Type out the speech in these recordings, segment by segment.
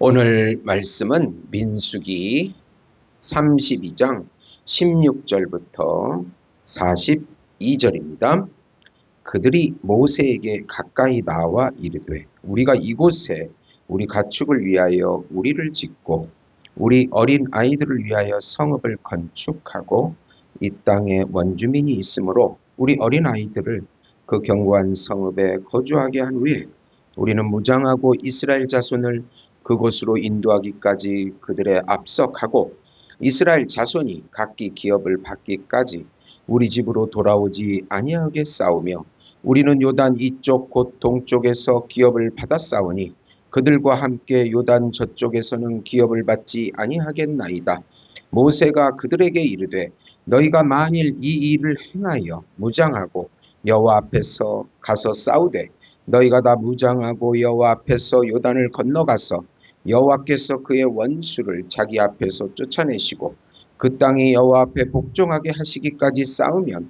오늘 말씀은 민수기 32장 16절부터 42절입니다. 그들이 모세에게 가까이 나와 이르되 우리가 이곳에 우리 가축을 위하여 우리를 짓고 우리 어린 아이들을 위하여 성읍을 건축하고 이 땅에 원주민이 있으므로 우리 어린 아이들을 그 견고한 성읍에 거주하게 한 후에 우리는 무장하고 이스라엘 자손을 그곳으로 인도하기까지 그들의 앞서 가고 이스라엘 자손이 각기 기업을 받기까지 우리 집으로 돌아오지 아니하게 싸우며 우리는 요단 이쪽 곧 동쪽에서 기업을 받았사오니 그들과 함께 요단 저쪽에서는 기업을 받지 아니하겠나이다. 모세가 그들에게 이르되 너희가 만일 이 일을 행하여 무장하고 여호와 앞에서 가서 싸우되 너희가 다 무장하고 여호와 앞에서 요단을 건너가서 여호와께서 그의 원수를 자기 앞에서 쫓아내시고 그 땅이 여호와 앞에 복종하게 하시기까지 싸우면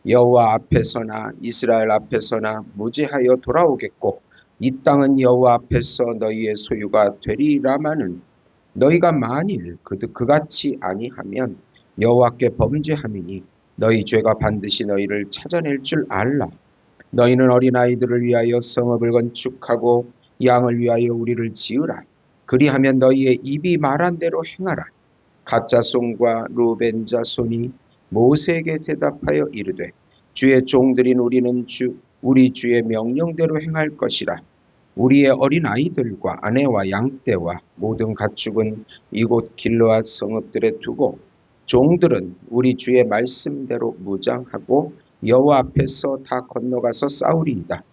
여호와 앞에서나 이스라엘 앞에서나 무죄하여 돌아오겠고 이 땅은 여호와 앞에서 너희의 소유가 되리라마는 너희가 만일 그같이 아니하면 여호와께 범죄함이니 너희 죄가 반드시 너희를 찾아낼 줄 알라. 너희는 어린아이들을 위하여 성읍을 건축하고 양을 위하여 우리를 지으라. 그리하면 너희의 입이 말한 대로 행하라. 갓 자손과 루벤 자손이 모세에게 대답하여 이르되 주의 종들인 우리는 우리 주의 명령대로 행할 것이라. 우리의 어린 아이들과 아내와 양떼와 모든 가축은 이곳 길르앗 성읍들에 두고 종들은 우리 주의 말씀대로 무장하고 여호와 앞에서 다 건너가서 싸우리이다.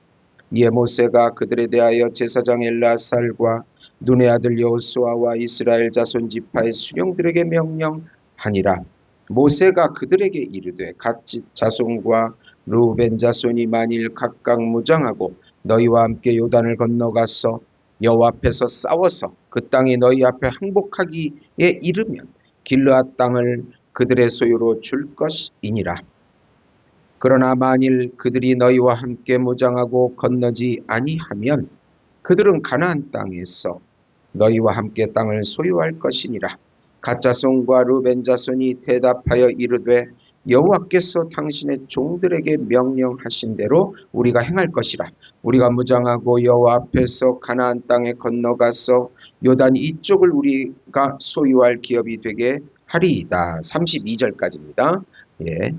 이에 모세가 그들에 대하여 제사장 엘르아살과 눈의 아들 여호수아와 이스라엘 자손 지파의 수령들에게 명령하니라. 모세가 그들에게 이르되 갓 자손과 루벤 자손이 만일 각각 무장하고 너희와 함께 요단을 건너가서 여호와 앞에서 싸워서 그 땅이 너희 앞에 항복하기에 이르면 길르앗 땅을 그들의 소유로 줄 것이니라. 그러나 만일 그들이 너희와 함께 무장하고 건너지 아니하면 그들은 가나안 땅에서 너희와 함께 땅을 소유할 것이니라. 갓 자손과 루벤 자손이 대답하여 이르되 여호와께서 당신의 종들에게 명령하신 대로 우리가 행할 것이라. 우리가 무장하고 여호와 앞에서 가나안 땅에 건너가서 요단 이쪽을 우리가 소유할 기업이 되게 하리이다. 32절까지입니다. 예.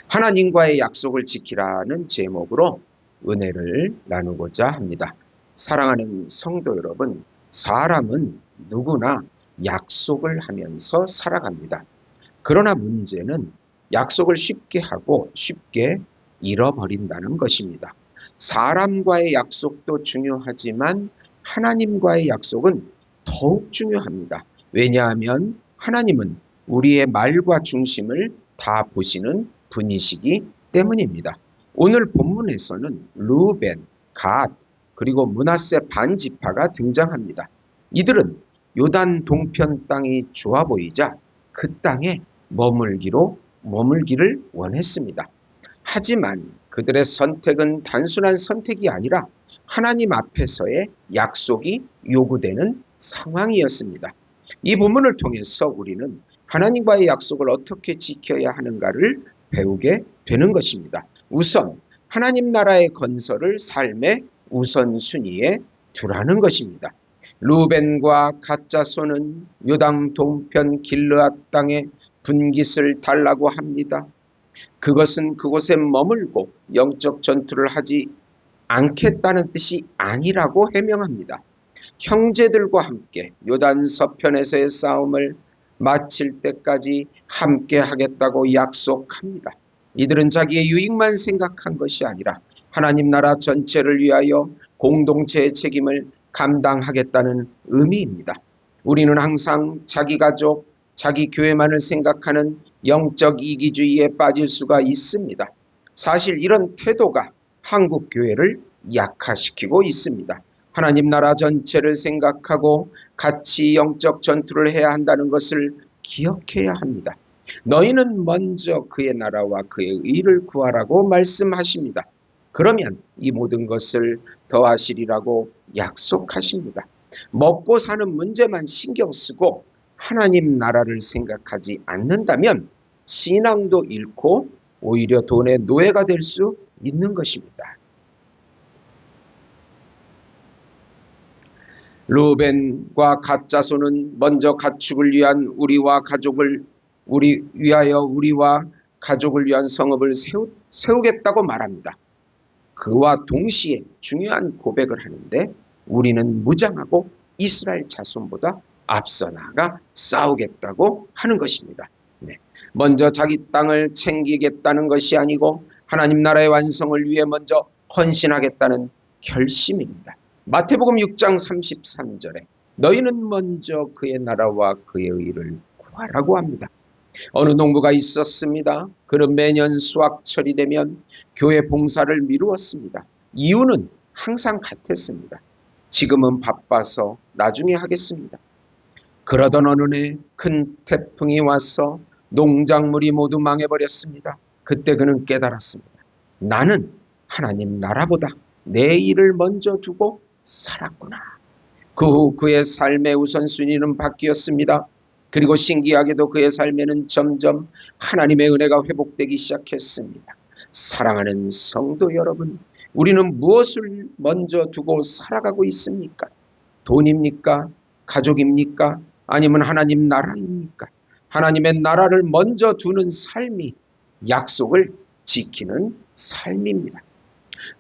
하나님과의 약속을 지키라는 제목으로 은혜를 나누고자 합니다. 사랑하는 성도 여러분, 사람은 누구나 약속을 하면서 살아갑니다. 그러나 문제는 약속을 쉽게 하고 쉽게 잃어버린다는 것입니다. 사람과의 약속도 중요하지만 하나님과의 약속은 더욱 중요합니다. 왜냐하면 하나님은 우리의 말과 중심을 다 보시는 분이시기 때문입니다. 오늘 본문에서는 루벤, 갓, 그리고 므낫세 반지파가 등장합니다. 이들은 요단 동편 땅이 좋아 보이자 그 땅에 머물기를 원했습니다. 하지만 그들의 선택은 단순한 선택이 아니라 하나님 앞에서의 약속이 요구되는 상황이었습니다. 이 본문을 통해서 우리는 하나님과의 약속을 어떻게 지켜야 하는가를 배우게 되는 것입니다. 우선 하나님 나라의 건설을 삶의 우선순위에 두라는 것입니다. 루벤과 갓 자손은 요단 동편 길르앗 땅에 분깃을 달라고 합니다. 그것은 그곳에 머물고 영적 전투를 하지 않겠다는 뜻이 아니라고 해명합니다. 형제들과 함께 요단 서편에서의 싸움을 마칠 때까지 함께 하겠다고 약속합니다. 이들은 자기의 유익만 생각한 것이 아니라 하나님 나라 전체를 위하여 공동체의 책임을 감당하겠다는 의미입니다. 우리는 항상 자기 가족, 자기 교회만을 생각하는 영적 이기주의에 빠질 수가 있습니다. 사실 이런 태도가 한국 교회를 약화시키고 있습니다. 하나님 나라 전체를 생각하고 같이 영적 전투를 해야 한다는 것을 기억해야 합니다. 너희는 먼저 그의 나라와 그의 의를 구하라고 말씀하십니다. 그러면 이 모든 것을 더하시리라고 약속하십니다. 먹고 사는 문제만 신경 쓰고 하나님 나라를 생각하지 않는다면 신앙도 잃고 오히려 돈의 노예가 될 수 있는 것입니다. 르우벤과 갓 자손은 먼저 가축을 위한 우리와 가족을 위한 성읍을 세우겠다고 말합니다. 그와 동시에 중요한 고백을 하는데 우리는 무장하고 이스라엘 자손보다 앞서 나가 싸우겠다고 하는 것입니다. 네. 먼저 자기 땅을 챙기겠다는 것이 아니고 하나님 나라의 완성을 위해 먼저 헌신하겠다는 결심입니다. 마태복음 6장 33절에 너희는 먼저 그의 나라와 그의 의를 구하라고 합니다. 어느 농부가 있었습니다. 그는 매년 수확철이 되면 교회 봉사를 미루었습니다. 이유는 항상 같았습니다. 지금은 바빠서 나중에 하겠습니다. 그러던 어느 해 큰 태풍이 와서 농작물이 모두 망해버렸습니다. 그때 그는 깨달았습니다. 나는 하나님 나라보다 내 일을 먼저 두고 살았구나. 그 후 그의 삶의 우선순위는 바뀌었습니다. 그리고 신기하게도 그의 삶에는 점점 하나님의 은혜가 회복되기 시작했습니다. 사랑하는 성도 여러분, 우리는 무엇을 먼저 두고 살아가고 있습니까? 돈입니까? 가족입니까? 아니면 하나님 나라입니까? 하나님의 나라를 먼저 두는 삶이 약속을 지키는 삶입니다.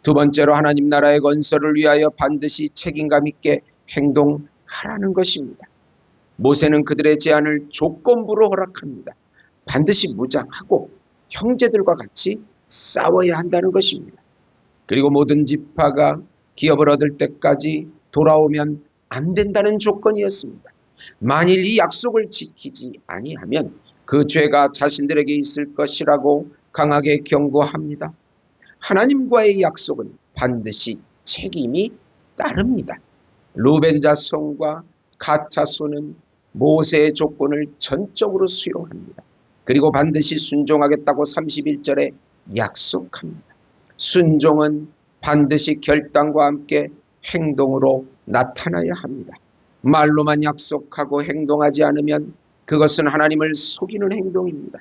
두 번째로 하나님 나라의 건설을 위하여 반드시 책임감 있게 행동하라는 것입니다. 모세는 그들의 제안을 조건부로 허락합니다. 반드시 무장하고 형제들과 같이 싸워야 한다는 것입니다. 그리고 모든 지파가 기업을 얻을 때까지 돌아오면 안 된다는 조건이었습니다. 만일 이 약속을 지키지 아니하면 그 죄가 자신들에게 있을 것이라고 강하게 경고합니다. 하나님과의 약속은 반드시 책임이 따릅니다. 르우벤 자손과 갓 자손은 모세의 조건을 전적으로 수용합니다. 그리고 반드시 순종하겠다고 31절에 약속합니다. 순종은 반드시 결단과 함께 행동으로 나타나야 합니다. 말로만 약속하고 행동하지 않으면 그것은 하나님을 속이는 행동입니다.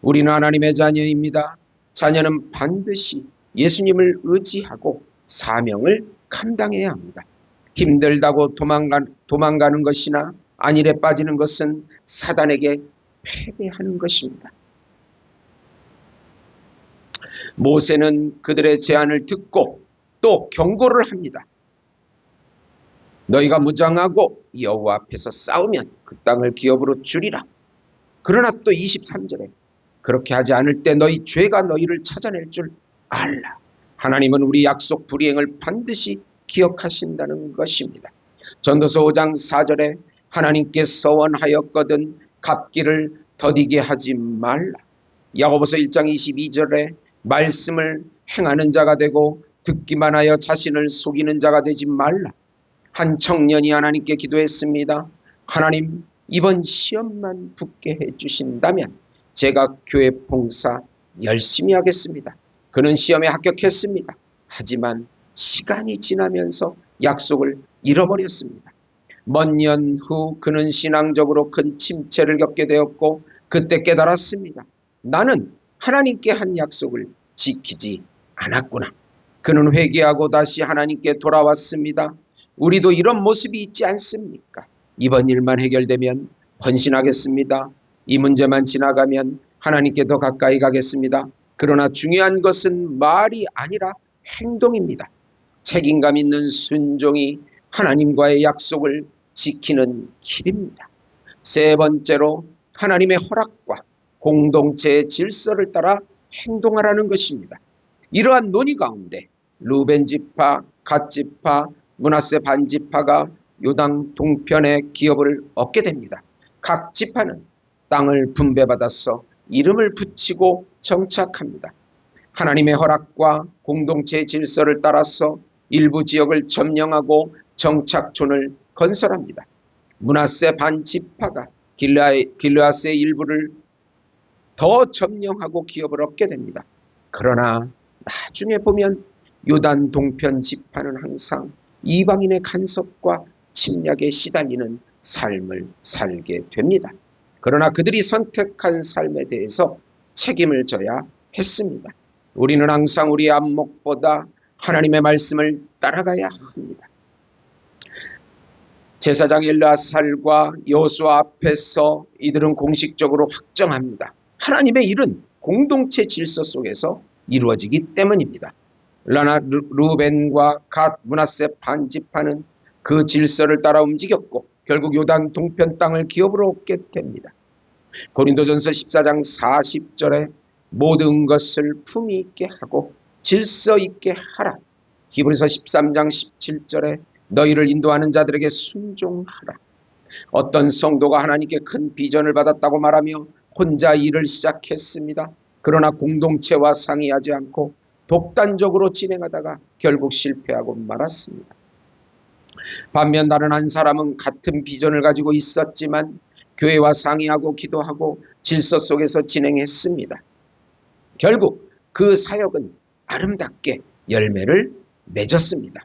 우리는 하나님의 자녀입니다. 자녀는 반드시 예수님을 의지하고 사명을 감당해야 합니다. 힘들다고 도망가는 것이나 안일에 빠지는 것은 사단에게 패배하는 것입니다. 모세는 그들의 제안을 듣고 또 경고를 합니다. 너희가 무장하고 여호와 앞에서 싸우면 그 땅을 기업으로 주리라. 그러나 또 23절에 그렇게 하지 않을 때 너희 죄가 너희를 찾아낼 줄 알라. 하나님은 우리 약속 불이행을 반드시 기억하신다는 것입니다. 전도서 5장 4절에 하나님께 서원하였거든 갚기를 더디게 하지 말라. 야고보서 1장 22절에 말씀을 행하는 자가 되고 듣기만 하여 자신을 속이는 자가 되지 말라. 한 청년이 하나님께 기도했습니다. 하나님, 이번 시험만 붙게 해주신다면 제가 교회 봉사 열심히 하겠습니다. 그는 시험에 합격했습니다. 하지만 시간이 지나면서 약속을 잃어버렸습니다. 몇 년 후 그는 신앙적으로 큰 침체를 겪게 되었고 그때 깨달았습니다. 나는 하나님께 한 약속을 지키지 않았구나. 그는 회개하고 다시 하나님께 돌아왔습니다. 우리도 이런 모습이 있지 않습니까? 이번 일만 해결되면 헌신하겠습니다. 이 문제만 지나가면 하나님께 더 가까이 가겠습니다. 그러나 중요한 것은 말이 아니라 행동입니다. 책임감 있는 순종이 하나님과의 약속을 지키는 길입니다. 세 번째로 하나님의 허락과 공동체의 질서를 따라 행동하라는 것입니다. 이러한 논의 가운데 르우벤 지파, 갓 지파, 므낫세 반 지파가 요단 동편의 기업을 얻게 됩니다. 각 지파는 땅을 분배받아서 이름을 붙이고 정착합니다. 하나님의 허락과 공동체의 질서를 따라서 일부 지역을 점령하고 정착촌을 건설합니다. 므낫세 반 지파가 길르앗의 일부를 더 점령하고 기업을 얻게 됩니다. 그러나 나중에 보면 요단 동편 지파는 항상 이방인의 간섭과 침략에 시달리는 삶을 살게 됩니다. 그러나 그들이 선택한 삶에 대해서 책임을 져야 했습니다. 우리는 항상 우리의 안목보다 하나님의 말씀을 따라가야 합니다. 제사장 엘르아살과 여호수아 앞에서 이들은 공식적으로 확정합니다. 하나님의 일은 공동체 질서 속에서 이루어지기 때문입니다. 그러나 르벤과 갓, 므낫세 반지파는 그 질서를 따라 움직였고 결국 요단 동편 땅을 기업으로 얻게 됩니다. 고린도전서 14장 40절에 모든 것을 품위 있게 하고 질서 있게 하라. 히브리서 13장 17절에 너희를 인도하는 자들에게 순종하라. 어떤 성도가 하나님께 큰 비전을 받았다고 말하며 혼자 일을 시작했습니다. 그러나 공동체와 상의하지 않고 독단적으로 진행하다가 결국 실패하고 말았습니다. 반면 다른 한 사람은 같은 비전을 가지고 있었지만 교회와 상의하고 기도하고 질서 속에서 진행했습니다. 결국 그 사역은 아름답게 열매를 맺었습니다.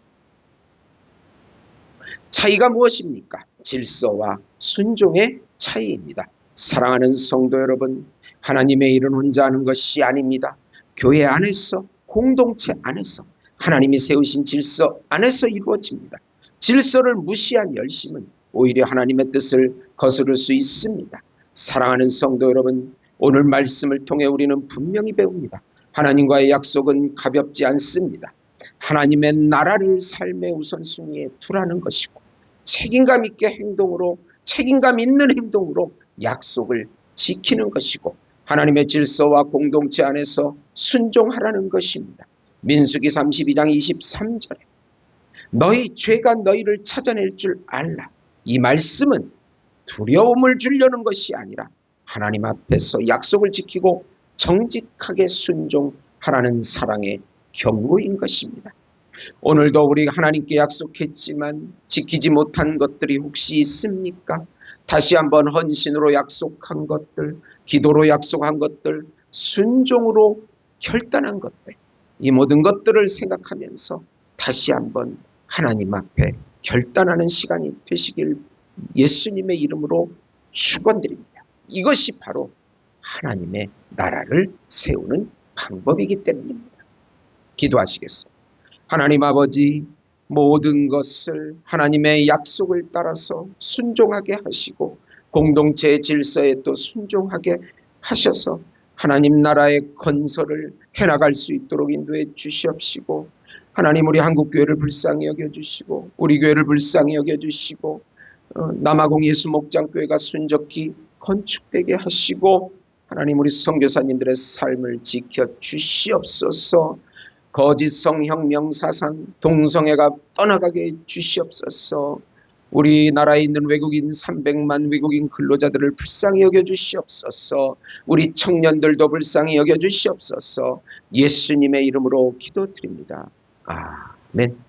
차이가 무엇입니까? 질서와 순종의 차이입니다. 사랑하는 성도 여러분, 하나님의 일은 혼자 하는 것이 아닙니다. 교회 안에서, 공동체 안에서, 하나님이 세우신 질서 안에서 이루어집니다. 질서를 무시한 열심은 오히려 하나님의 뜻을 거스를 수 있습니다. 사랑하는 성도 여러분, 오늘 말씀을 통해 우리는 분명히 배웁니다. 하나님과의 약속은 가볍지 않습니다. 하나님의 나라를 삶의 우선순위에 두라는 것이고 책임감 있게 행동으로, 책임감 있는 행동으로 약속을 지키는 것이고 하나님의 질서와 공동체 안에서 순종하라는 것입니다. 민수기 32장 23절에 너희 죄가 너희를 찾아낼 줄 알라. 이 말씀은 두려움을 주려는 것이 아니라 하나님 앞에서 약속을 지키고 정직하게 순종하라는 사랑의 경고인 것입니다. 오늘도 우리 하나님께 약속했지만 지키지 못한 것들이 혹시 있습니까? 다시 한번 헌신으로 약속한 것들, 기도로 약속한 것들, 순종으로 결단한 것들, 이 모든 것들을 생각하면서 다시 한번 하나님 앞에 결단하는 시간이 되시길 예수님의 이름으로 축원드립니다. 이것이 바로 하나님의 나라를 세우는 방법이기 때문입니다. 기도하시겠습니다. 하나님 아버지, 모든 것을 하나님의 약속을 따라서 순종하게 하시고 공동체의 질서에 또 순종하게 하셔서 하나님 나라의 건설을 해나갈 수 있도록 인도해 주시옵시고 하나님 우리 한국교회를 불쌍히 여겨주시고 우리 교회를 불쌍히 여겨주시고 남아공 예수목장교회가 순적히 건축되게 하시고 하나님 우리 선교사님들의 삶을 지켜주시옵소서. 거짓 성형 명사상 동성애가 떠나가게 해 주시옵소서. 우리나라에 있는 외국인 300만 외국인 근로자들을 불쌍히 여겨주시옵소서. 우리 청년들도 불쌍히 여겨주시옵소서. 예수님의 이름으로 기도드립니다. 아멘.